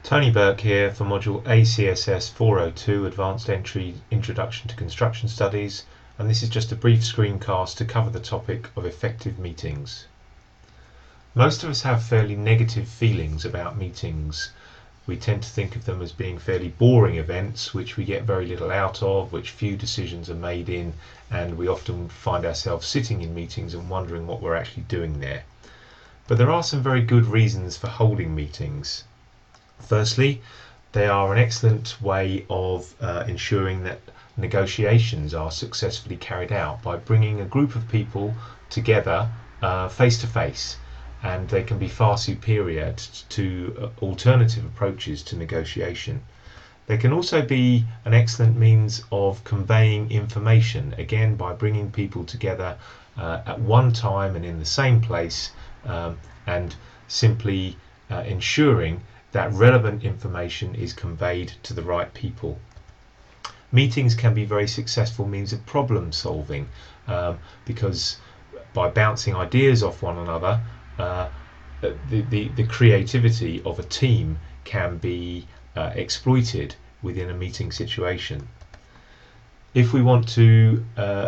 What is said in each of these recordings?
Tony Burke here for module ACSS402 Advanced Entry Introduction to Construction Studies, and this is just a brief screencast to cover the topic of effective meetings. Most of us have fairly negative feelings about meetings. We tend to think of them as being fairly boring events which we get very little out of, which few decisions are made in, and we often find ourselves sitting in meetings and wondering what we're actually doing there. But there are some very good reasons for holding meetings. Firstly, they are an excellent way of ensuring that negotiations are successfully carried out by bringing a group of people together face to face, and they can be far superior to alternative approaches to negotiation. They can also be an excellent means of conveying information, again by bringing people together at one time and in the same place, and simply ensuring that relevant information is conveyed to the right people. Meetings can be very successful means of problem solving because by bouncing ideas off one another, the creativity of a team can be exploited within a meeting situation. If we want to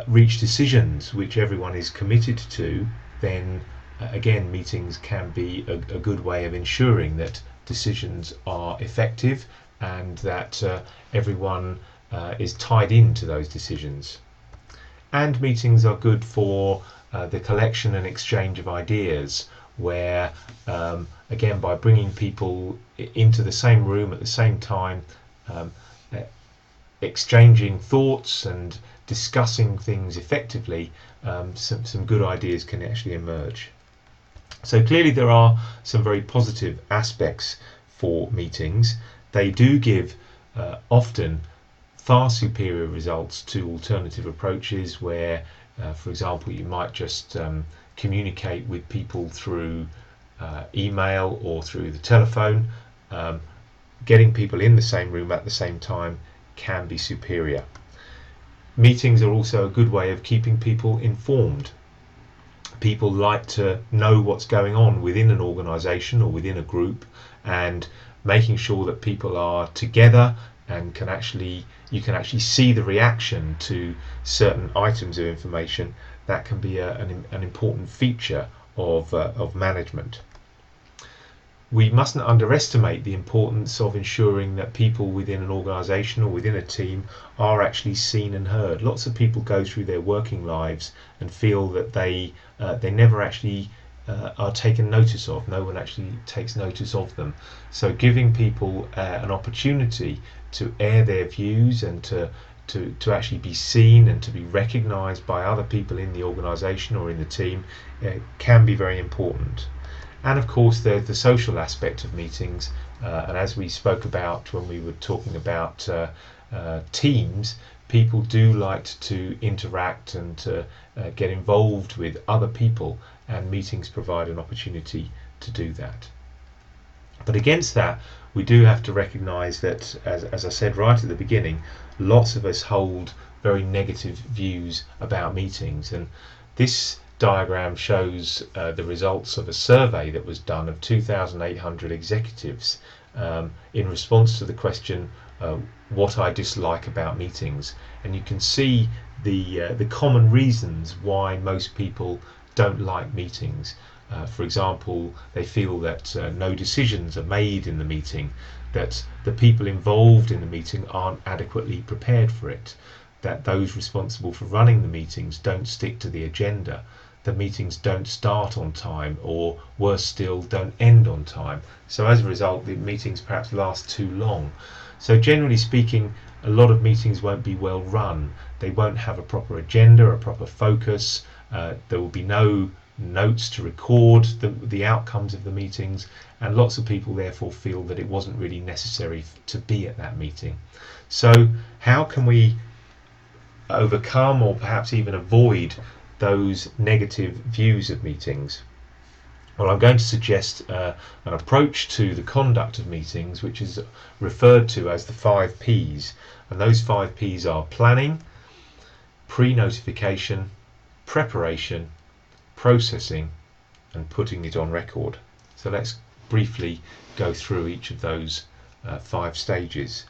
reach decisions which everyone is committed to, then again meetings can be a good way of ensuring that decisions are effective and that everyone is tied into those decisions. And meetings are good for the collection and exchange of ideas, where again by bringing people into the same room at the same time, exchanging thoughts and discussing things effectively, some good ideas can actually emerge. So clearly there are some very positive aspects for meetings. They do give often far superior results to alternative approaches where, for example, you might just communicate with people through email or through the telephone. Getting people in the same room at the same time can be superior. Meetings are also a good way of keeping people informed. People like to know what's going on within an organisation or within a group, and making sure that people are together and you can actually see the reaction to certain items of information. That can be an important feature of management. We mustn't underestimate the importance of ensuring that people within an organisation or within a team are actually seen and heard. Lots of people go through their working lives and feel that they never actually are taken notice of. No one actually takes notice of them. So giving people an opportunity to air their views and to actually be seen and to be recognised by other people in the organisation or in the team can be very important. And of course there's the social aspect of meetings, and as we spoke about when we were talking about teams, people do like to interact and to get involved with other people, and meetings provide an opportunity to do that. But against that, we do have to recognise that, as I said right at the beginning, lots of us hold very negative views about meetings, and this diagram shows the results of a survey that was done of 2,800 executives in response to the question what I dislike about meetings, and you can see the common reasons why most people don't like meetings. For example, they feel that no decisions are made in the meeting, that the people involved in the meeting aren't adequately prepared for it, that those responsible for running the meetings don't stick to the agenda, that meetings don't start on time, or worse still, don't end on time. So as a result, the meetings perhaps last too long. So generally speaking, a lot of meetings won't be well run. They won't have a proper agenda, a proper focus. There will be no notes to record the outcomes of the meetings, and lots of people therefore feel that it wasn't really necessary to be at that meeting. So how can we overcome or perhaps even avoid those negative views of meetings? Well, I'm going to suggest an approach to the conduct of meetings which is referred to as the 5 Ps, and those 5 Ps are planning, pre-notification, preparation, processing, and putting it on record. So let's briefly go through each of those 5 stages.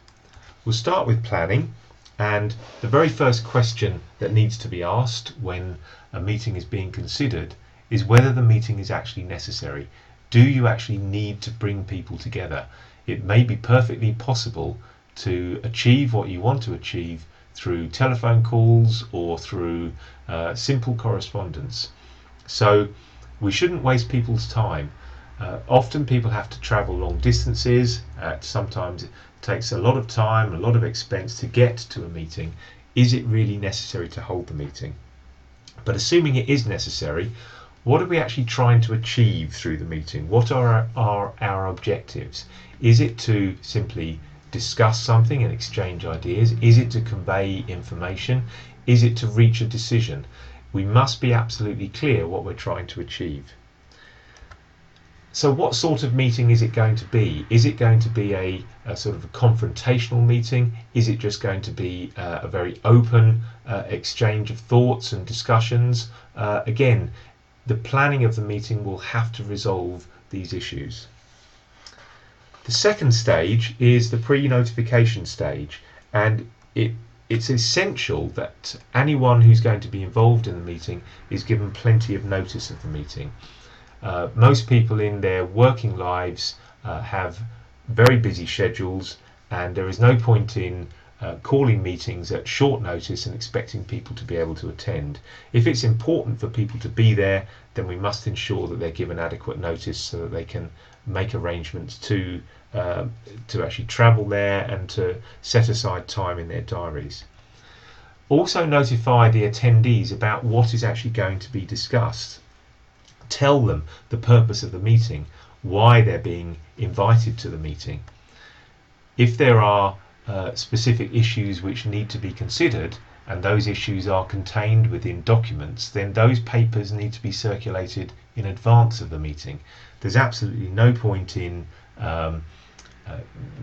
We'll start with planning, and the very first question that needs to be asked when a meeting is being considered is whether the meeting is actually necessary. Do you actually need to bring people together? It may be perfectly possible to achieve what you want to achieve through telephone calls or through simple correspondence. So we shouldn't waste people's time. Often people have to travel long distances. Sometimes it takes a lot of time, a lot of expense to get to a meeting. Is it really necessary to hold the meeting? But assuming it is necessary, what are we actually trying to achieve through the meeting? What are our objectives? Is it to simply discuss something and exchange ideas? Is it to convey information? Is it to reach a decision? We must be absolutely clear what we're trying to achieve. So what sort of meeting is it going to be? Is it going to be a sort of a confrontational meeting? Is it just going to be a very open exchange of thoughts and discussions? Again, the planning of the meeting will have to resolve these issues. The second stage is the pre-notification stage, and it's essential that anyone who's going to be involved in the meeting is given plenty of notice of the meeting. Most people in their working lives have very busy schedules, and there is no point in calling meetings at short notice and expecting people to be able to attend. If it's important for people to be there, then we must ensure that they're given adequate notice so that they can make arrangements to actually travel there and to set aside time in their diaries. Also notify the attendees about what is actually going to be discussed. Tell them the purpose of the meeting, why they're being invited to the meeting. If there are specific issues which need to be considered, and those issues are contained within documents, then those papers need to be circulated in advance of the meeting. There's absolutely no point in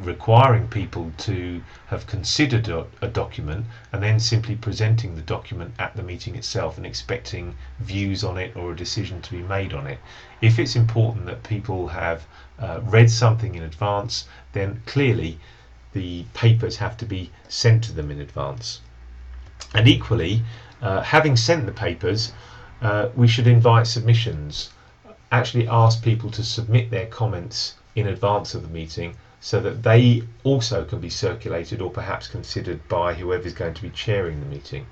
requiring people to have considered a document and then simply presenting the document at the meeting itself and expecting views on it or a decision to be made on it. If it's important that people have read something in advance, then clearly the papers have to be sent to them in advance. And equally, having sent the papers, we should invite submissions. Actually ask people to submit their comments in advance of the meeting so that they also can be circulated or perhaps considered by whoever is going to be chairing the meeting.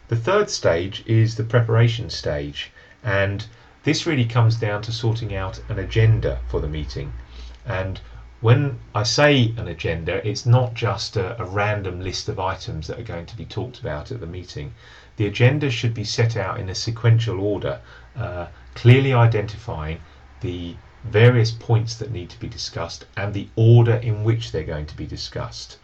The third stage is the preparation stage, and this really comes down to sorting out an agenda for the meeting. And when I say an agenda, it's not just a random list of items that are going to be talked about at the meeting. The agenda should be set out in a sequential order, clearly identifying the various points that need to be discussed and the order in which they're going to be discussed.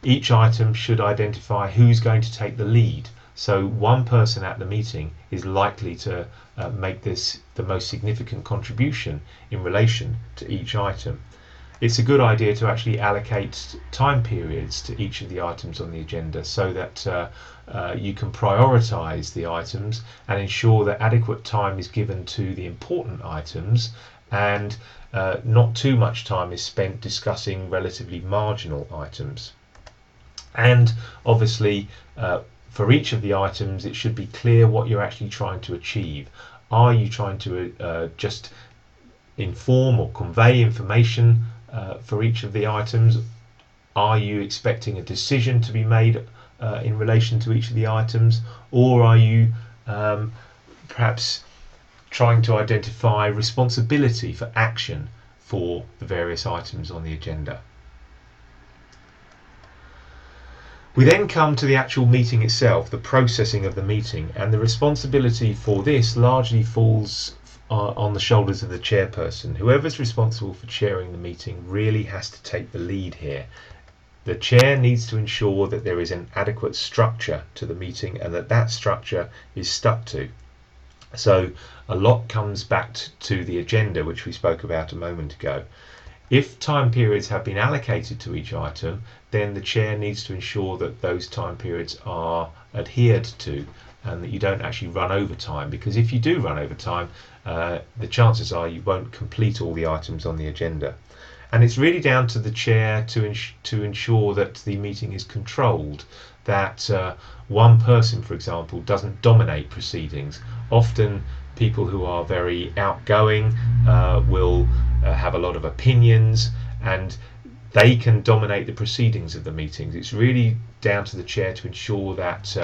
Each item should identify who's going to take the lead. So one person at the meeting is likely to make this the most significant contribution in relation to each item. It's a good idea to actually allocate time periods to each of the items on the agenda so that you can prioritize the items and ensure that adequate time is given to the important items and not too much time is spent discussing relatively marginal items. And obviously for each of the items it should be clear what you're actually trying to achieve. Are you trying to just inform or convey information for each of the items? Are you expecting a decision to be made in relation to each of the items, or are you perhaps trying to identify responsibility for action for the various items on the agenda? We then come to the actual meeting itself, the processing of the meeting, and the responsibility for this largely falls on the shoulders of the chairperson. Whoever's responsible for chairing the meeting really has to take the lead here. The chair needs to ensure that there is an adequate structure to the meeting and that that structure is stuck to. So a lot comes back to the agenda, which we spoke about a moment ago. If time periods have been allocated to each item, then the chair needs to ensure that those time periods are adhered to and that you don't actually run over time, because if you do run over time, the chances are you won't complete all the items on the agenda. And it's really down to the chair to ensure that the meeting is controlled, that one person, for example, doesn't dominate proceedings. Often people who are very outgoing will have a lot of opinions, and they can dominate the proceedings of the meetings. It's really down to the chair to ensure that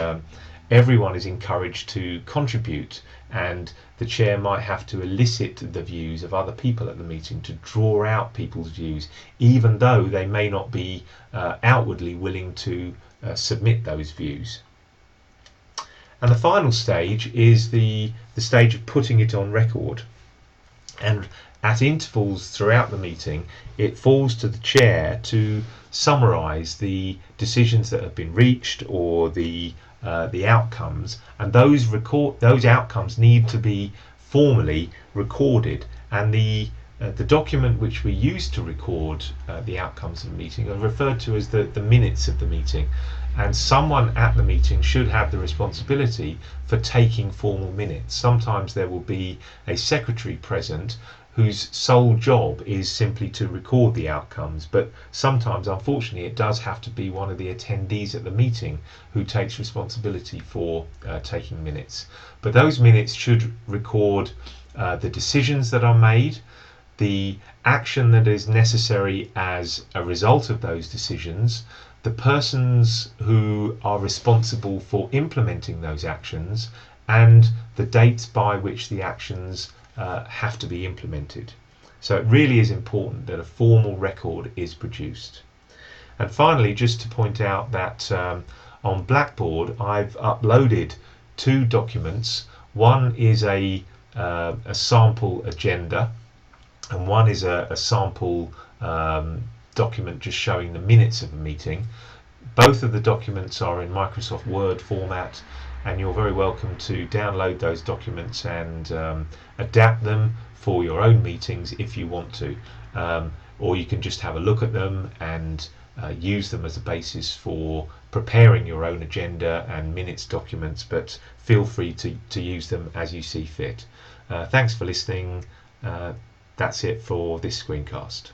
everyone is encouraged to contribute, and the chair might have to elicit the views of other people at the meeting to draw out people's views, even though they may not be outwardly willing to submit those views. And the final stage is the stage of putting it on record. And at intervals throughout the meeting, it falls to the chair to summarise the decisions that have been reached, or the outcomes, and those outcomes need to be formally recorded. And the document which we use to record the outcomes of the meeting are referred to as the minutes of the meeting. And someone at the meeting should have the responsibility for taking formal minutes. Sometimes there will be a secretary present whose sole job is simply to record the outcomes, but sometimes, unfortunately, it does have to be one of the attendees at the meeting who takes responsibility for taking minutes. But those minutes should record the decisions that are made, the action that is necessary as a result of those decisions, the persons who are responsible for implementing those actions, and the dates by which the actions have to be implemented. So it really is important that a formal record is produced. And finally, just to point out that on Blackboard I've uploaded 2 documents. One is a sample agenda, and one is a sample document just showing the minutes of a meeting. Both of the documents are in Microsoft Word format, and you're very welcome to download those documents and adapt them for your own meetings if you want to, or you can just have a look at them and use them as a basis for preparing your own agenda and minutes documents, but feel free to use them as you see fit. Thanks for listening. That's it for this screencast.